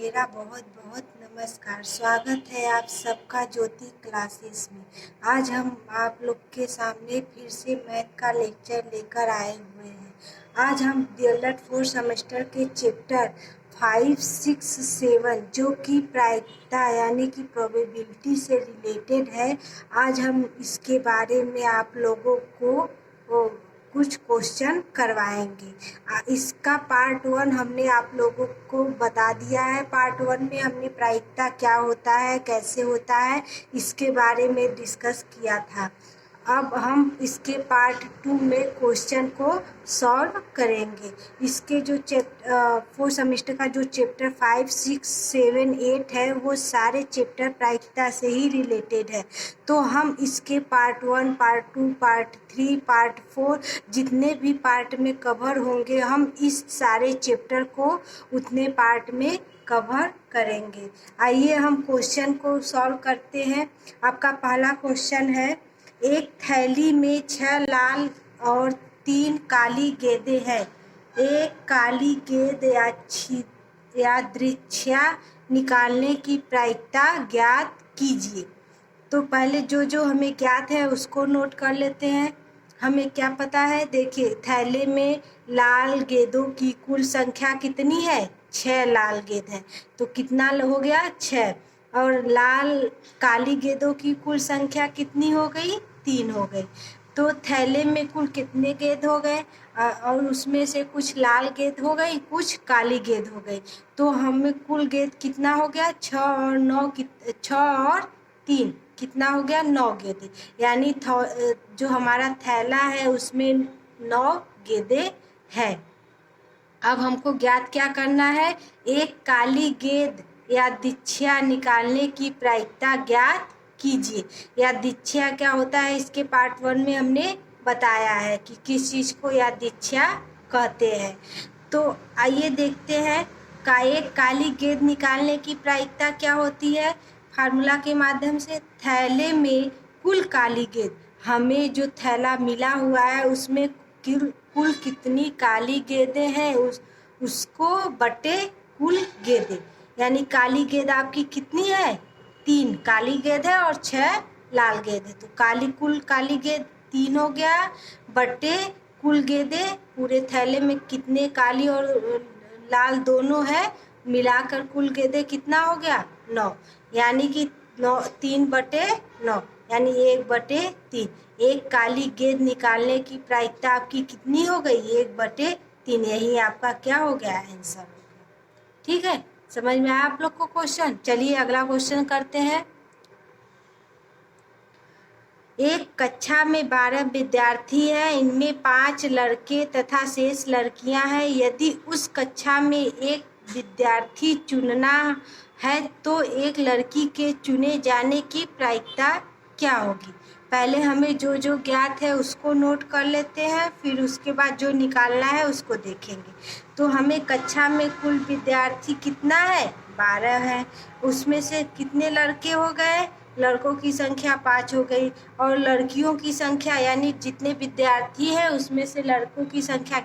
मेरा बहुत बहुत नमस्कार। स्वागत है आप सबका ज्योति क्लासेस में। आज हम आप लोग के सामने फिर से मैथ का लेक्चर लेकर आए हुए हैं। आज हम डीएलएड 4 सेमेस्टर के चैप्टर 5, 6, 7 जो कि प्रायिकता यानी कि प्रोबेबिलिटी से रिलेटेड है, आज हम इसके बारे में आप लोगों को कुछ क्वेश्चन करवाएंगे। इसका पार्ट 1 हमने आप लोगों को बता दिया है। पार्ट 1 में हमने प्रायिकता क्या होता है, कैसे होता है, इसके बारे में डिस्कस किया था। अब हम इसके पार्ट 2 में क्वेश्चन को सॉल्व करेंगे। इसके जो 4 सेमेस्टर का जो चैप्टर 5, 6, 7, 8 है, वो सारे चैप्टर प्रायिकता से ही रिलेटेड है। तो हम इसके पार्ट 1, पार्ट 2, पार्ट 3, पार्ट 4 जितने भी पार्ट में कवर होंगे, हम इस सारे चैप्टर को उतने पार्ट में कवर करेंगे। आइए हम क्वेश्चन को सॉल्व करते हैं। आपका पहला क्वेश्चन है, एक थैली में 6 लाल और 3 काली गेंदें हैं। एक काली गेंद यादृच्छिया निकालने की प्रायिकता ज्ञात कीजिए। तो पहले जो हमें ज्ञात है उसको नोट कर लेते हैं। हमें क्या पता है, देखिए थैले में लाल गेंदों की कुल संख्या कितनी है, 6 लाल गेंद है। तो कितना हो गया, 6। और काली गेंदों की कुल संख्या कितनी हो गई, 3 हो गई। तो थैले में कुल कितने गेंद हो गए, और उसमें से कुछ लाल गेंद हो गई, कुछ काली गेंद हो गई। तो हमें कुल गेंद कितना हो गया, 6 और 9, 6 और 3 कितना हो गया, 9 गेंदें। यानी जो हमारा थैला है उसमें 9 गेंदें हैं। अब हमको ज्ञात क्या करना है, एक काली गेंद यादृच्छिया निकालने की प्रायिकता ज्ञात कीजिए। यादृच्छिया क्या होता है, इसके पार्ट 1 में हमने बताया है कि किस चीज़ को यादृच्छिया कहते हैं। तो आइए देखते हैं, एक काली गेंद निकालने की प्रायिकता क्या होती है। फार्मूला के माध्यम से, थैले में कुल काली गेंद, हमें जो थैला मिला हुआ है उसमें कुल कितनी काली गेंदें हैं, उसको बटे कुल गेंदें। यानी काली गेंद आपकी कितनी है, 3 काली गेंद है और 6 लाल गेंद है। तो कुल काली गेंद 3 हो गया, बटे कुल गेंदें, पूरे थैले में कितने काली और लाल दोनों है, मिलाकर कुल गेंदें कितना हो गया, 9। यानी कि 3 बटे 9 यानी 1/3। एक काली गेंद निकालने की प्रायिकता आपकी कितनी हो गई, 1/3। यही आपका क्या हो गया, आंसर हो गया। ठीक है, समझ में आया आप लोग को क्वेश्चन। चलिए अगला क्वेश्चन करते हैं। एक कक्षा में 12 विद्यार्थी हैं, इनमें 5 लड़के तथा शेष लड़कियां हैं। यदि उस कक्षा में एक विद्यार्थी चुनना है तो एक लड़की के चुने जाने की प्रायिकता क्या होगी। पहले हमें जो ज्ञात है उसको नोट कर लेते हैं, फिर उसके बाद जो निकालना है उसको देखेंगे। तो हमें कक्षा में कुल विद्यार्थी कितना है, 12 है। उसमें से कितने लड़के हो गए, लड़कों की संख्या 5 हो गई, और लड़कियों की संख्या यानी जितने विद्यार्थी हैं उसमें से लड़कों की संख्या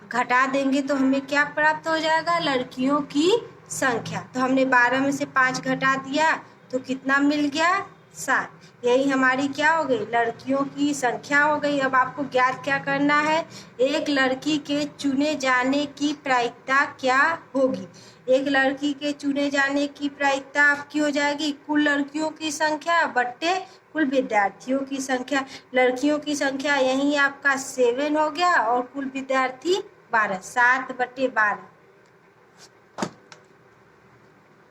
घटा देंगे तो हमें क्या प्राप्त हो जाएगा, लड़कियों की संख्या। तो हमने 12 में से 5 घटा दिया तो कितना मिल गया, 7। यही हमारी क्या हो गई, लड़कियों की संख्या हो गई। अब आपको ज्ञात क्या करना है, एक लड़की के चुने जाने की प्रायिकता क्या होगी। एक लड़की के चुने जाने की प्रायिकता आपकी हो जाएगी कुल लड़कियों की संख्या बट्टे कुल विद्यार्थियों की संख्या। लड़कियों की संख्या यही आपका 7 हो गया और कुल विद्यार्थी 12, 7/12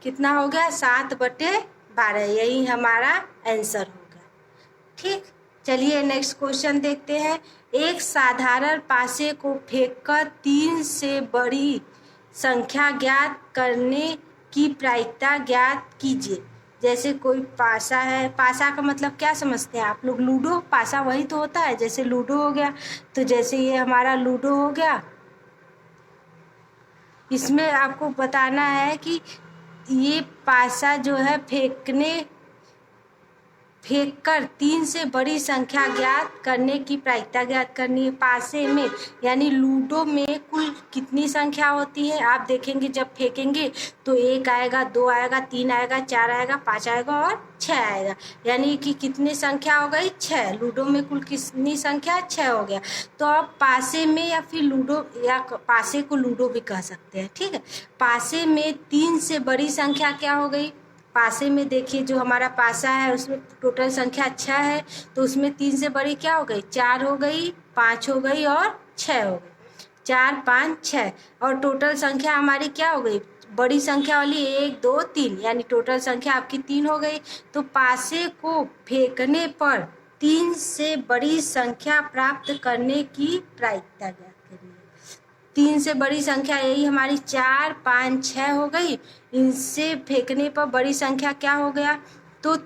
कितना हो गया, 7/12। यही हमारा आंसर हो गया। ठीक, चलिए नेक्स्ट क्वेश्चन देखते हैं। एक साधारण पासे को फेंककर 3 से बड़ी संख्या ज्ञात करने की प्रायिकता ज्ञात कीजिए। जैसे कोई पासा है, पासा का मतलब क्या समझते हैं आप लोग, लूडो। पासा वही तो होता है, जैसे लूडो हो गया। तो जैसे ये हमारा लूडो हो गया, इसमें आपको बताना है कि ये पासा जो है फेंकने फेंककर 3 से बड़ी संख्या ज्ञात करने की प्रायिकता ज्ञात करनी है। पासे में यानी लूडो में कुल कितनी संख्या होती है, आप देखेंगे जब फेंकेंगे तो 1 आएगा, 2 आएगा, 3 आएगा, 4 आएगा, 5 आएगा और 6 आएगा, यानी कि कितनी संख्या हो गई 6। लूडो में कुल कितनी संख्या 6 हो गया। तो अब पासे में या फिर लूडो या पासे को लूडो भी कह सकते हैं, ठीक है। पासे में 3 से बड़ी संख्या क्या हो गई, पासे में देखिए जो हमारा पासा है उसमें टोटल संख्या 6 है, तो उसमें 3 से बड़ी क्या हो गई, 4 हो गई, 5 हो गई और 6 हो गई। 4, 5, 6 और टोटल संख्या हमारी क्या हो गई, बड़ी संख्या वाली 1, 2, 3, यानी टोटल संख्या आपकी 3 हो गई। तो पासे को फेंकने पर 3 से बड़ी संख्या प्राप्त करने की प्रायिकता ज्ञात करनी है। 3 से बड़ी संख्या यही हमारी 4, 5, 6 हो गई। इनसे फेंकने पर बड़ी संख्या क्या हो गया, तो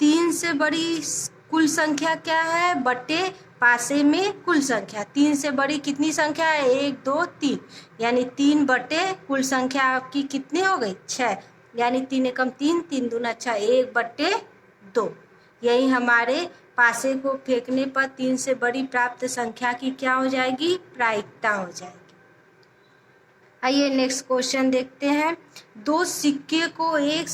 3 से बड़ी कुल संख्या क्या है बटे पासे में कुल संख्या। 3 से बड़ी कितनी संख्या है, 1, 2, 3, यानी 3 बटे कुल संख्या आपकी कितनी हो गई 6, यानी 3 एकम 3, 3 दूना 6, 1 बटे 2। यही हमारे पासे को फेंकने पर 3 से बड़ी प्राप्त संख्या की क्या हो जाएगी, प्रायिकता हो जाएगी। आइए नेक्स्ट क्वेश्चन देखते हैं। दो सिक्के को एक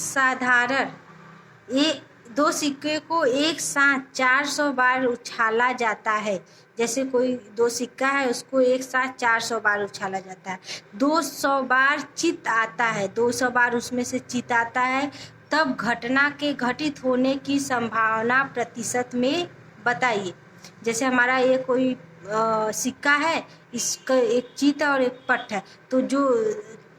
साथ 400 बार उछाला जाता है। जैसे कोई 2 सिक्का है उसको एक साथ 400 बार उछाला जाता है। 200 बार चित आता है, 200 बार उसमें से चित आता है, तब घटना के घटित होने की संभावना प्रतिशत में बताइए। जैसे हमारा ये कोई सिक्का है, इसका एक चित और एक पट है, तो जो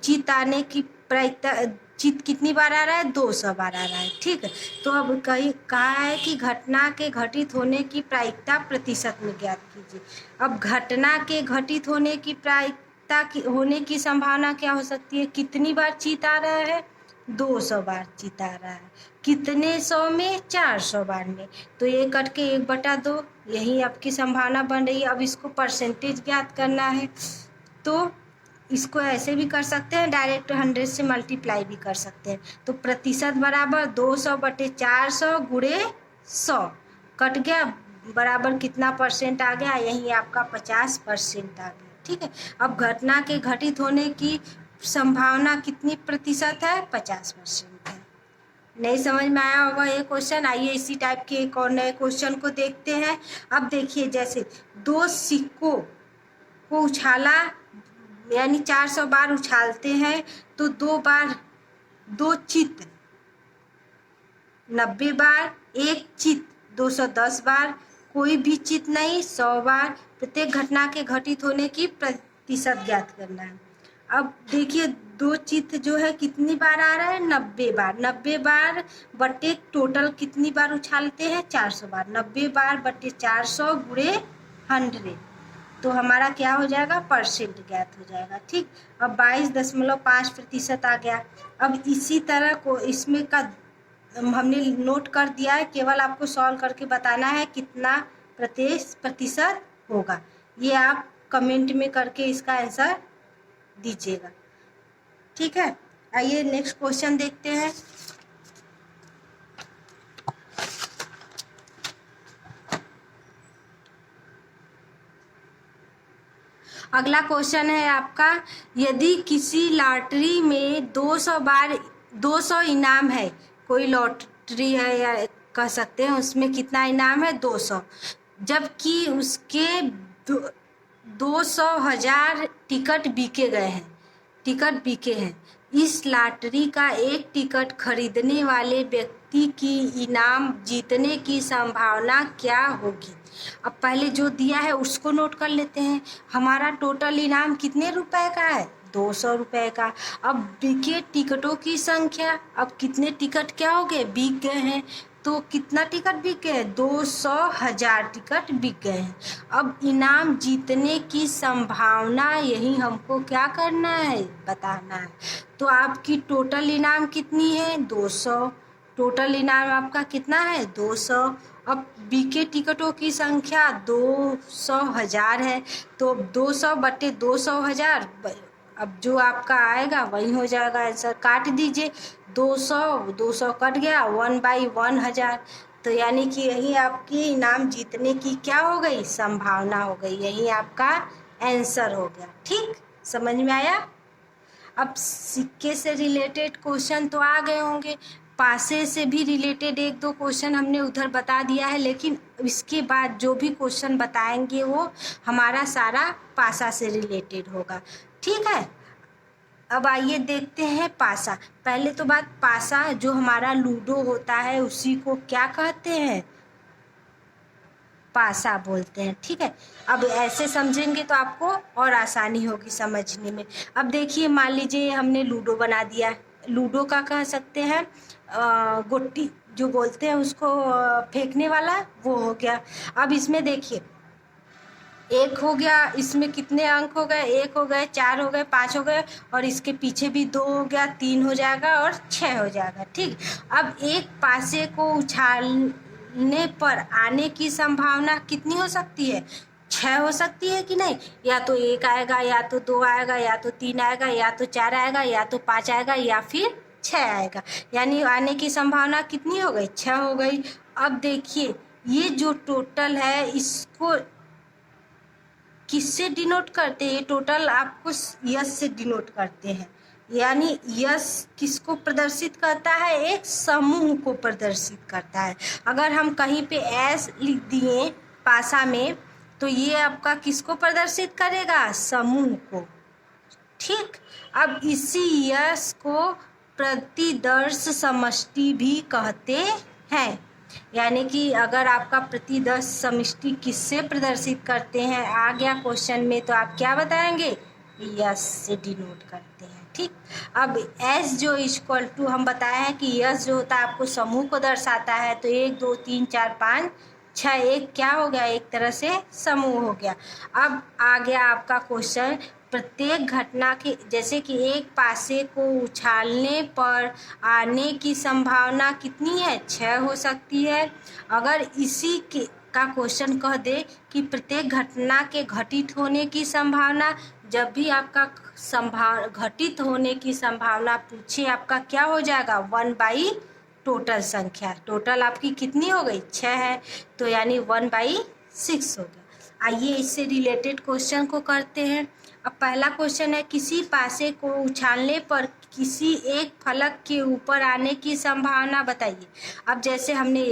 चित आने की प्रायिकता, चित कितनी बार आ रहा है, 200 बार आ रहा है, ठीक है। तो अब कहा है कि घटना के घटित होने की प्रायिकता प्रतिशत में ज्ञात कीजिए। अब घटना के घटित होने की प्रायिकता होने की संभावना क्या हो सकती है, कितनी बार चित आ रहा है, 200 बार चित आ रहा है। कितने 100 में, 400 बार में, तो ये कट के 1/2, यही आपकी संभावना बन रही है। अब इसको परसेंटेज ज्ञात करना है, तो इसको ऐसे भी कर सकते हैं, डायरेक्ट 100 से मल्टीप्लाई भी कर सकते हैं। तो प्रतिशत बराबर 200 बटे 400 गुणे 100, कट गया, बराबर कितना परसेंट आ गया, यही आपका 50% आ गया, ठीक है। अब घटना के घटित होने की संभावना कितनी प्रतिशत है, 50% है। नहीं समझ में आया होगा ये क्वेश्चन। आइए इसी टाइप के एक और नए क्वेश्चन को देखते हैं। अब देखिए, जैसे 2 सिक्कों को उछाला, यानी 400 बार उछालते हैं, तो 2 चित 90 बार, एक चित 210 बार, कोई भी चित नहीं 100 बार। प्रत्येक घटना के घटित होने की प्रतिशत ज्ञात करना है। अब देखिए 2 चित जो है कितनी बार आ रहा है, 90 बार। 90 बार बटे टोटल कितनी बार उछालते हैं, 400 बार। 90 बार बटे 400 गुणे 100, तो हमारा क्या हो जाएगा, परसेंट ज्ञात हो जाएगा, ठीक। अब 22.5% आ गया। अब इसी तरह को इसमें का हमने नोट कर दिया है, केवल आपको सॉल्व करके बताना है कितना प्रतिशत होगा। ये आप कमेंट में करके इसका आंसर दीजिएगा, ठीक है। आइए नेक्स्ट क्वेश्चन देखते हैं। अगला क्वेश्चन है आपका, यदि किसी लॉटरी में 200 इनाम है, कोई लॉटरी है या कह सकते हैं, उसमें कितना इनाम है, 200, जबकि उसके 200,000 टिकट बिके हैं। इस लॉटरी का एक टिकट खरीदने वाले व्यक्ति की इनाम जीतने की संभावना क्या होगी। अब पहले जो दिया है उसको नोट कर लेते हैं। हमारा टोटल इनाम कितने रुपए का है, 200 रुपए का। अब बिके टिकटों की संख्या, अब कितने टिकट क्या हो गए, बिक गए हैं, तो कितना टिकट बिक गए, 200,000 टिकट बिक गए हैं। अब इनाम जीतने की संभावना, यही हमको क्या करना है, बताना है। तो आपकी टोटल इनाम कितनी है, 200, टोटल इनाम आपका कितना है, 200। अब बिके टिकटों की संख्या 200,000 है, तो 200 बटे 200,000, अब जो आपका आएगा वही हो जाएगा आंसर। काट दीजिए, 200 कट गया, 1/1000, तो यानी कि यही आपकी इनाम जीतने की क्या हो गई, संभावना हो गई। यही आपका आंसर हो गया। ठीक, समझ में आया। अब सिक्के से रिलेटेड क्वेश्चन तो आ गए होंगे, पासे से भी रिलेटेड एक दो क्वेश्चन हमने उधर बता दिया है, लेकिन इसके बाद जो भी क्वेश्चन बताएंगे वो हमारा सारा पासा से रिलेटेड होगा। ठीक है, अब आइए देखते हैं पासा। पहले तो बात, पासा जो हमारा लूडो होता है उसी को क्या कहते हैं, पासा बोलते हैं। ठीक है, अब ऐसे समझेंगे तो आपको और आसानी होगी समझने में। अब देखिए, मान लीजिए हमने लूडो बना दिया। लूडो का कह सकते हैं गुट्टी जो बोलते हैं उसको, फेंकने वाला, वो हो गया। अब इसमें देखिए, एक हो गया, इसमें कितने अंक हो गए, एक हो गए, 4 हो गए, 5 हो गए, और इसके पीछे भी 2 हो गया, 3 हो जाएगा और 6 हो जाएगा। ठीक, अब एक पासे को उछालने पर आने की संभावना कितनी हो सकती है, 6 हो सकती है कि नहीं। या तो 1 आएगा, या तो 2 आएगा, या तो 3 आएगा, या तो 4 आएगा, या तो 5 आएगा, या फिर 6 आएगा। यानी आने की संभावना कितनी हो गई, 6 हो गई। अब देखिए, ये जो टोटल है इसको किससे डिनोट करते हैं, ये टोटल आपको यस से डिनोट करते हैं। यानी यस किसको प्रदर्शित करता है, एक समूह को प्रदर्शित करता है। अगर हम कहीं पे एस लिख दिए पासा में, तो ये आपका किसको प्रदर्शित करेगा, समूह को। ठीक, अब इसी यस को प्रतिदर्श समष्टि भी कहते हैं। यानी कि अगर आपका प्रतिदर्श समष्टि किससे प्रदर्शित करते हैं आ गया क्वेश्चन में, तो आप क्या बताएंगे, यस से डिनोट करते हैं। ठीक, अब एस जो इक्वल टू हम बताए हैं कि यस जो होता है आपको समूह को दर्शाता है, तो 1 2 3 4 5 6, एक क्या हो गया, एक तरह से समूह हो गया। अब आ गया आपका क्वेश्चन, प्रत्येक घटना के, जैसे कि एक पासे को उछालने पर आने की संभावना कितनी है, 6 हो सकती है। अगर इसी के का क्वेश्चन कह दे कि प्रत्येक घटना के घटित होने की संभावना, जब भी आपका घटित होने की संभावना पूछे, आपका क्या हो जाएगा, 1/, टोटल संख्या, टोटल आपकी कितनी हो गई, 6 है, तो यानी 1/6 हो गया। आइए इससे रिलेटेड क्वेश्चन को करते हैं। अब पहला क्वेश्चन है, किसी पासे को उछालने पर किसी एक फलक के ऊपर आने की संभावना बताइए। अब जैसे हमने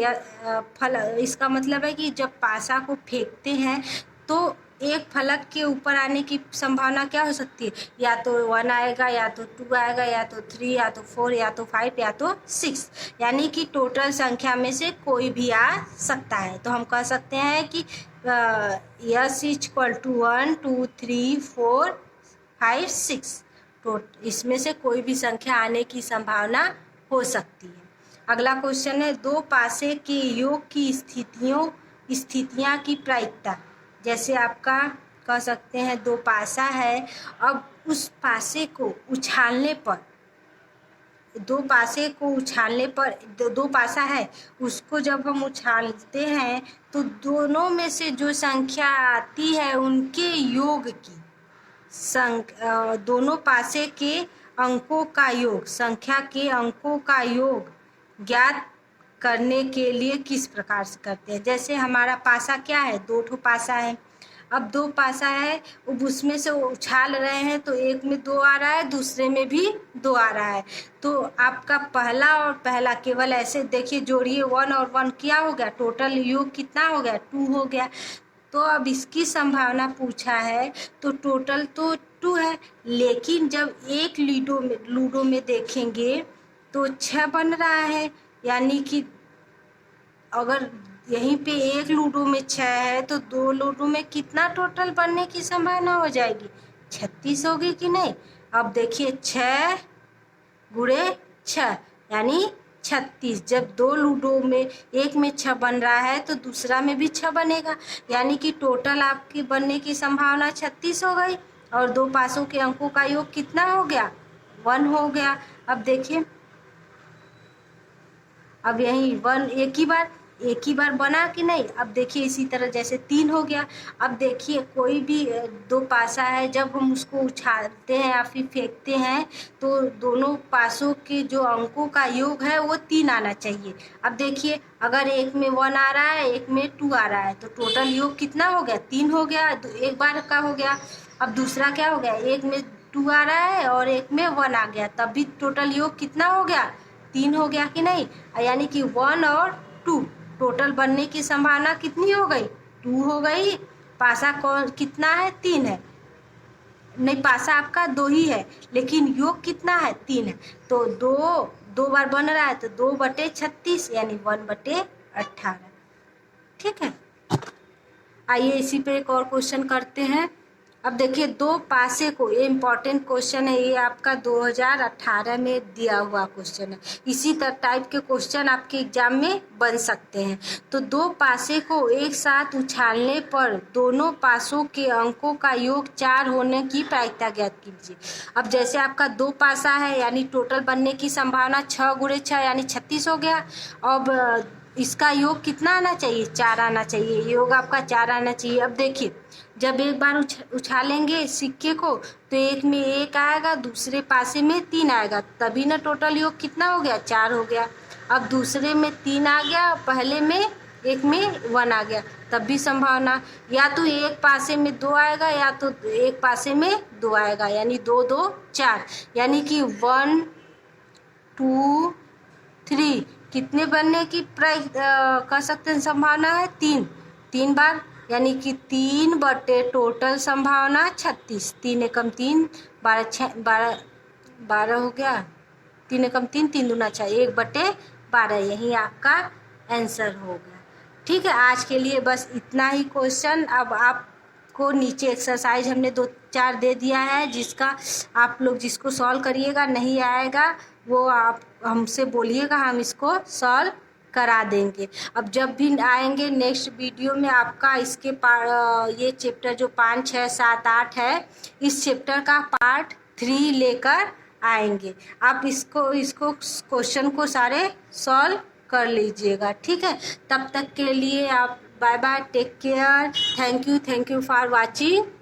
इसका मतलब है कि जब पासा को फेंकते हैं तो एक फलक के ऊपर आने की संभावना क्या हो सकती है, या तो 1 आएगा, या तो 2 आएगा, या तो 3, या तो 4, या तो 5, या तो 6। यानी कि टोटल संख्या में से कोई भी आ सकता है। तो हम कह सकते हैं कि यस इक्वल टू 1 2 3 4 5 6, तो इसमें से कोई भी संख्या आने की संभावना हो सकती है। अगला क्वेश्चन है, दो पासे के योग की स्थितियां की प्रायिकता। जैसे आपका कह सकते हैं दो पासा है, अब उस पासे को उछालने पर, दो पासा है, उसको जब हम उछालते हैं तो दोनों में से जो संख्या आती है उनके योग की दोनों पासे के अंकों का योग, संख्या के अंकों का योग ज्ञात करने के लिए किस प्रकार से करते हैं। जैसे हमारा पासा क्या है, 2 पासा है। अब 2 पासा है, अब उसमें से उछाल रहे हैं तो एक में 2 आ रहा है, दूसरे में भी 2 आ रहा है। तो आपका पहला और पहला केवल ऐसे देखिए, जोड़िए 1 और 1 क्या हो गया, टोटल योग कितना हो गया, 2 हो गया। तो अब इसकी संभावना पूछा है तो टोटल तो 2 है, लेकिन जब एक लूडो में देखेंगे तो 6 बन रहा है। यानी कि अगर यहीं पे एक लूडो में 6 है तो 2 लूडो में कितना टोटल बनने की संभावना हो जाएगी, 36 होगी कि नहीं। अब देखिए 6 गुणे 6 यानी 36। जब 2 लूडो में एक में 6 बन रहा है तो दूसरा में भी 6 बनेगा, यानी कि टोटल आपकी बनने की संभावना 36 हो गई। और 2 पासों के अंकों का योग कितना हो गया, 1 हो गया। अब देखिए, अब यही 1 एक ही बार एक ही बार बना कि नहीं। अब देखिए इसी तरह जैसे 3 हो गया। अब देखिए कोई भी दो पासा है, जब हम उसको उछालते हैं या फिर फेंकते हैं तो दोनों पासों के जो अंकों का योग है वो 3 आना चाहिए। अब देखिए अगर एक में 1 आ रहा है, एक में 2 आ रहा है, तो टोटल योग कितना हो गया? 3 हो गया। एक बार का हो गया। अब दूसरा क्या हो गया? एक में 2 आ रहा है और एक में 1 आ गया, तब भी टोटल योग कितना हो गया? 3 हो गया कि नहीं। यानी कि 1 और 2 टोटल बनने की संभावना कितनी हो गई? 2 हो गई। पासा कौन कितना है? 3 है। नहीं, पासा आपका 2 ही है, लेकिन योग कितना है? 3 है। तो 2 बार बन रहा है, तो 2/36 यानी 1/18। ठीक है। आइए इसी पे एक और क्वेश्चन करते हैं। अब देखिए दो पासे को, ये इम्पॉर्टेंट क्वेश्चन है, ये आपका 2018 में दिया हुआ क्वेश्चन है। इसी तरह टाइप के क्वेश्चन आपके एग्जाम में बन सकते हैं। तो दो पासे को एक साथ उछालने पर दोनों पासों के अंकों का योग 4 होने की प्रायिकता ज्ञात कीजिए। अब जैसे आपका 2 पासा है यानी टोटल बनने की संभावना 6 × 6 यानी 36 हो गया। अब इसका योग कितना आना चाहिए? 4 आना चाहिए। योग आपका 4 आना चाहिए। अब देखिए जब एक बार उछालेंगे सिक्के को तो एक में 1 आएगा, दूसरे पासे में 3 आएगा, तभी ना टोटल योग कितना हो गया? 4 हो गया। अब दूसरे में 3 आ गया, पहले में एक में 1 आ गया, तब भी संभावना या तो एक पासे में 2 आएगा या तो एक पासे में 2 आएगा, यानी 2 2 4, यानी कि 1 2 3 कितने बनने की कर सकते हैं संभावना है? 3 बार, यानी कि 3 बटे टोटल संभावना 36। 3 एकम 3 12 हो गया। 3 एकम 3 3 दूना 6 1/12, यही आपका आंसर हो गया। ठीक है, आज के लिए बस इतना ही क्वेश्चन। अब आपको नीचे एक्सरसाइज हमने 2-4 दे दिया है, जिसका आप लोग जिसको सॉल्व करिएगा, नहीं आएगा वो आप हमसे बोलिएगा, हम इसको सॉल्व करा देंगे। अब जब भी आएंगे नेक्स्ट वीडियो में आपका इसके ये चैप्टर जो 5 6 7 8 है, इस चैप्टर का पार्ट 3 लेकर आएंगे। आप इसको क्वेश्चन को सारे सॉल्व कर लीजिएगा। ठीक है, तब तक के लिए आप bye bye, take care, thank you for watching.